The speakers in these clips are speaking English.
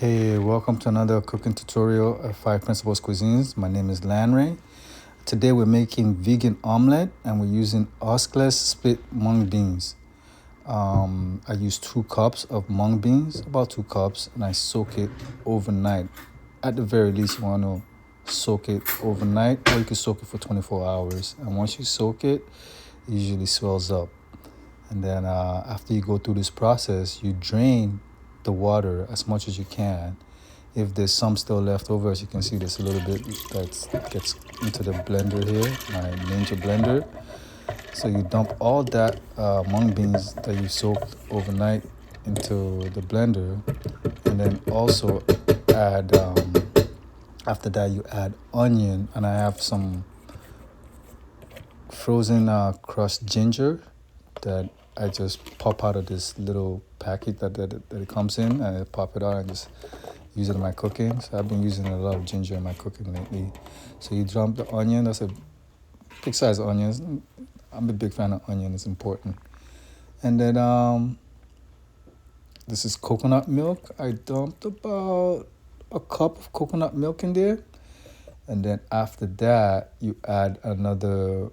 Hey, welcome to another cooking tutorial of 5 Principles Cuisines. My name is Lanray. Today we're making vegan omelette and we're using huskless split mung beans. I use 2 cups of mung beans, about 2 cups, and I soak it overnight. At the very least, you want to soak it overnight, or you can soak it for 24 hours. And once you soak it, it usually swells up. And then after you go through this process, you drain the water as much as you can. If there's some still left over, as you can see, there's a little bit that gets into the blender here, my Ninja blender. So you dump all that mung beans that you soaked overnight into the blender, and then also add, after that you add onion, and I have some frozen crushed ginger that I just pop out of this little packet that it comes in, and I pop it out and just use it in my cooking. So I've been using a lot of ginger in my cooking lately. So you dump the onion. That's a big size of onions. I'm a big fan of onion. It's important. And then this is coconut milk. I dumped about a cup of coconut milk in there. And then after that, you add another,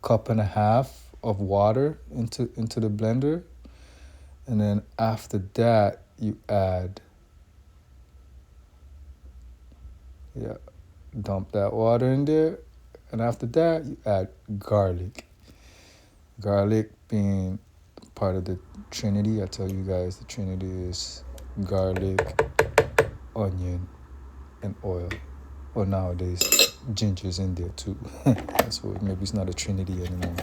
cup and a half of water into the blender. And then after that, you add, dump that water in there. And after that, you add garlic. Garlic being part of the Trinity. I tell you guys, the Trinity is garlic, onion, and oil. Well, nowadays, ginger's in there too. So maybe it's not a Trinity anymore.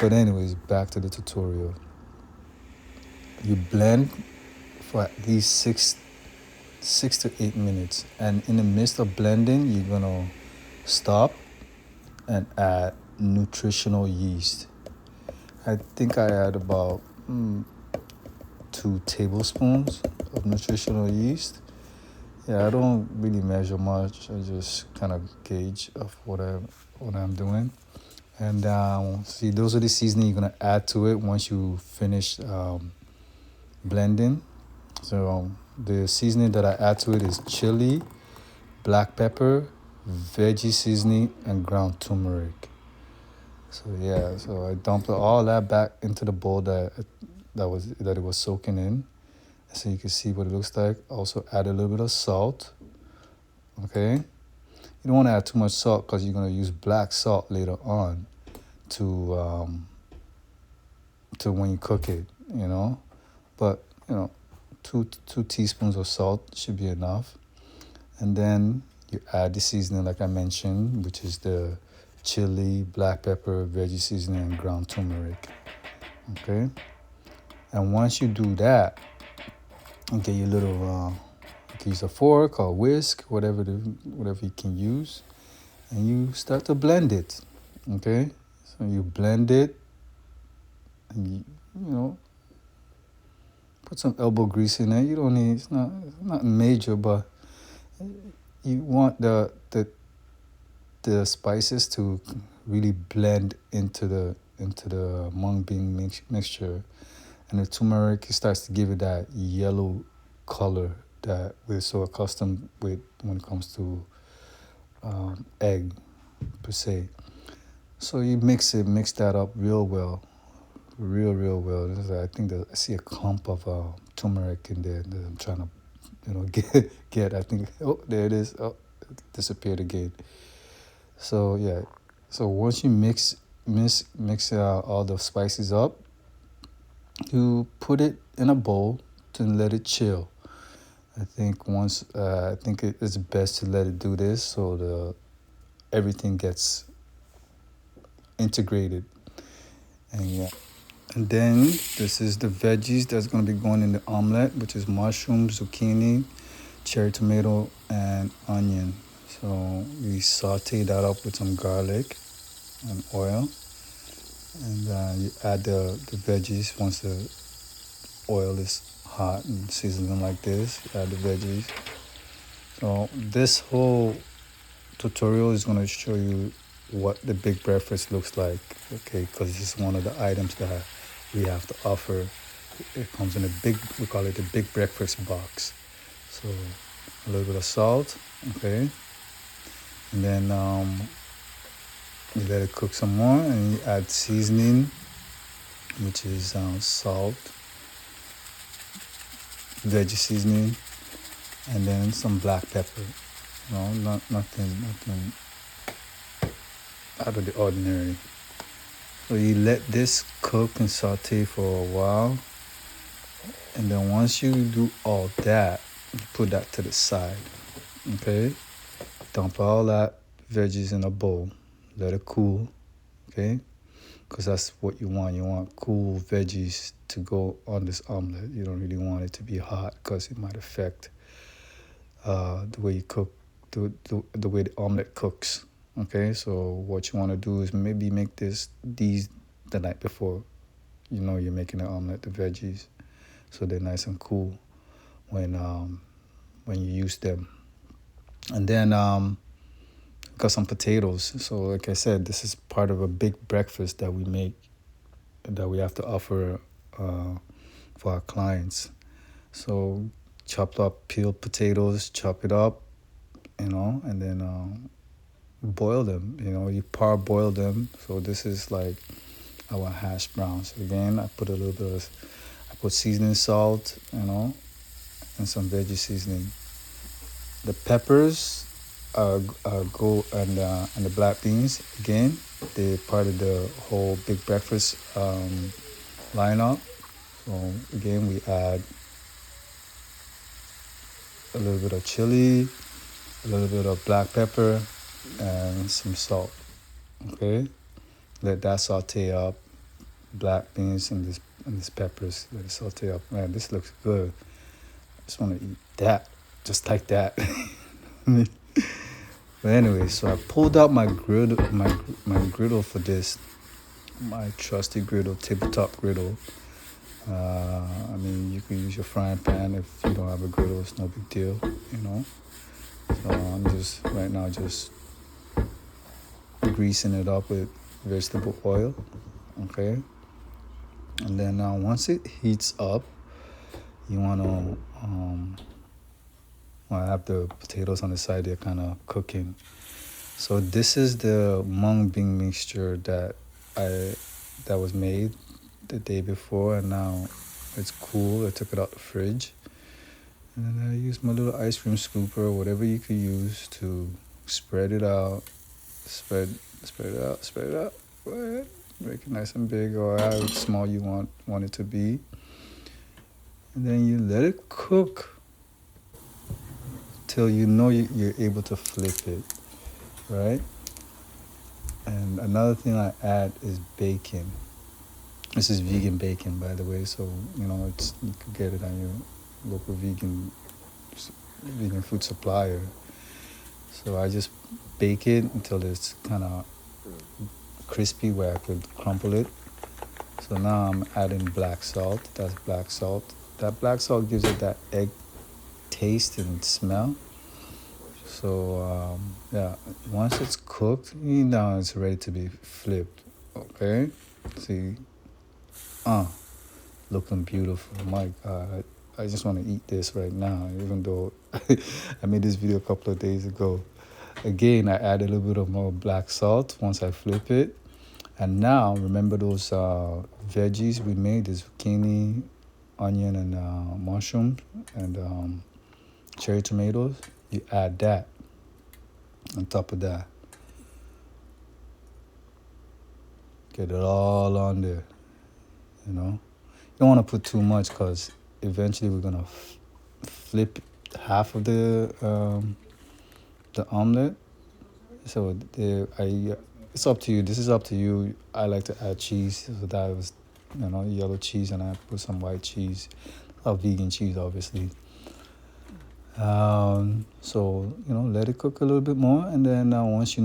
But anyways, back to the tutorial. You blend for at least 6 to 8 minutes, and in the midst of blending, you're gonna stop and add nutritional yeast. I think I add about 2 tablespoons of nutritional yeast. I don't really measure much. I just kind of gauge of what I'm doing. And see, those are the seasoning you're gonna add to it once you finish blending. So the seasoning that I add to it is chili, black pepper, veggie seasoning, and ground turmeric. So I dumped all that back into the bowl that it was soaking in. So you can see what it looks like. Also add a little bit of salt. Okay. You don't want to add too much salt because you're going to use black salt later on to when you cook it, But, 2 teaspoons of salt should be enough. And then you add the seasoning like I mentioned, which is the chili, black pepper, veggie seasoning, and ground turmeric. Okay? And once you do that, you get your little, you can use a fork or a whisk, whatever you can use, and you start to blend it. Okay? So you blend it, and put some elbow grease in it. You don't need, it's not major, but you want the spices to really blend into the mung bean mixture, and the turmeric starts to give it that yellow color that we're so accustomed with when it comes to egg per se. So you mix that up real well. Real well. I think that I see a clump of turmeric in there that I'm trying to, get. I think, there it is. Oh, it disappeared again. So yeah. So once you mix all the spices up, you put it in a bowl to let it chill. I think it's best to let it do this so everything gets integrated. And then this is the veggies that's going to be going in the omelette, which is mushroom, zucchini, cherry tomato, and onion. So we saute that up with some garlic and oil. And you add the veggies once the oil is hot and seasoning like this. You add the veggies. So this whole tutorial is going to show you what the big breakfast looks like, okay, because this is one of the items that we have to offer It comes in a big, we call it the big breakfast box. So a little bit of salt, okay, and then you let it cook some more, and you add seasoning, which is salt, veggie seasoning, and then some black pepper. Nothing out of the ordinary. So you let this cook and saute for a while, and then once you do all that, you put that to the side. Okay, dump all that veggies in a bowl, let it cool. Okay, because that's what you want. You want cool veggies to go on this omelet. You don't really want it to be hot because it might affect the way you cook, the way the omelet cooks. Okay, so what you want to do is maybe make these the night before. You know you're making an omelet, the veggies, so they're nice and cool when you use them. And then got some potatoes. So like I said, this is part of a big breakfast that we make, that we have to offer for our clients. So chopped up peeled potatoes, chop it up, and then boil them. You parboil them. So this is like our hash browns. Again, I put seasoning salt, and some veggie seasoning. The peppers go and the black beans. Again, they're part of the whole big breakfast lineup. So again, we add a little bit of chili, a little bit of black pepper, and some salt. Okay, let that saute up. Black beans and these peppers, let it saute up. Man, this looks good. I just want to eat that, just like that. But anyway, so I pulled out my griddle, my griddle for this, my trusty griddle, tabletop griddle. I mean, you can use your frying pan if you don't have a griddle. It's no big deal. So I'm just greasing it up with vegetable oil, okay. And then once it heats up, you want to I have the potatoes on the side. They're kind of cooking. So this is the mung bean mixture that was made the day before, and now it's cool. I took it out the fridge, and then I used my little ice cream scooper, whatever you could use, to spread it out, spread it out, spread it out. Go ahead, make it nice and big, or however small you want it to be, and then you let it cook till you know you're able to flip it, right? And another thing I add is bacon. This is vegan bacon, by the way, so you can get it on your local vegan food supplier. So I just bake it until it's kind of crispy where I could crumple it. So now I'm adding black salt. That's black salt. That black salt gives it that egg taste and smell. So yeah, once it's cooked, now it's ready to be flipped. Okay, see, looking beautiful. My God, I just want to eat this right now. Even though I made this video a couple of days ago. Again, I add a little bit of more black salt once I flip it. And now, remember those veggies we made? The zucchini, onion, and mushroom, and cherry tomatoes. You add that on top of that. Get it all on there, You don't want to put too much because eventually we're going to flip half of the omelet. So it's up to you. This is up to you. I like to add cheese. So that was, yellow cheese, and I put some white cheese. Vegan cheese, obviously. So let it cook a little bit more, and then once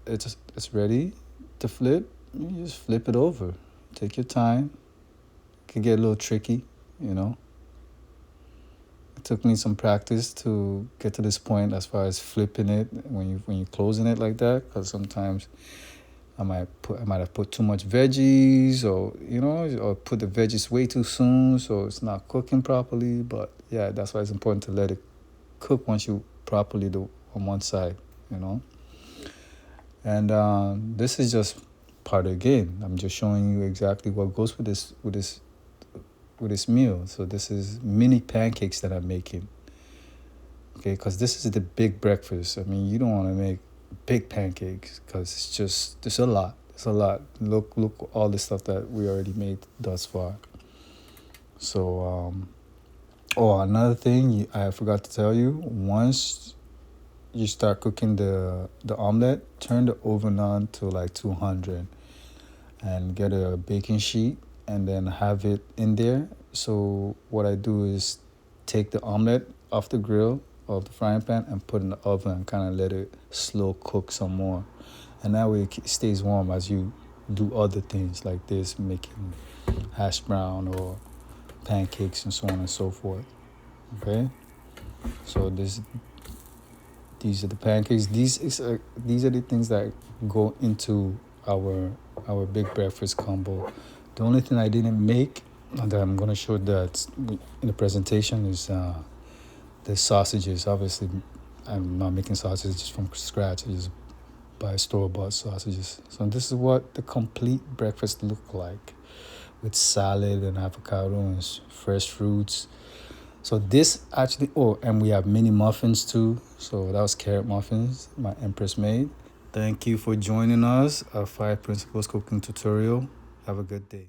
it's ready to flip, you just flip it over. Take your time. It can get a little tricky. It took me some practice to get to this point as far as flipping it when you're closing it like that, because sometimes I might have put too much veggies, or or put the veggies way too soon, so it's not cooking properly. But yeah, that's why it's important to let it cook once you properly do on one side, you know. And this is just part of the game. I'm just showing you exactly what goes with this meal. So this is mini pancakes that I'm making. Okay, because this is the big breakfast. I mean, you don't want to make big pancakes because there's a lot. It's a lot. Look, all the stuff that we already made thus far. So, oh, another thing I forgot to tell you. Once you start cooking the omelet, turn the oven on to like 200 and get a baking sheet and then have it in there. So what I do is take the omelet off the grill of the frying pan and put in the oven and kind of let it slow cook some more. And that way it stays warm as you do other things like this, making hash brown or pancakes and so on and so forth. Okay, so these are the pancakes. These are the things that go into our our big breakfast combo. The only thing I didn't make that I'm gonna show that in the presentation is the sausages. Obviously, I'm not making sausages from scratch. I just buy store-bought sausages. So this is what the complete breakfast look like, with salad and avocado and fresh fruits. So this actually, oh, and we have mini muffins too. So that was carrot muffins my Empress made. Thank you for joining us. Our 5 principles cooking tutorial. Have a good day.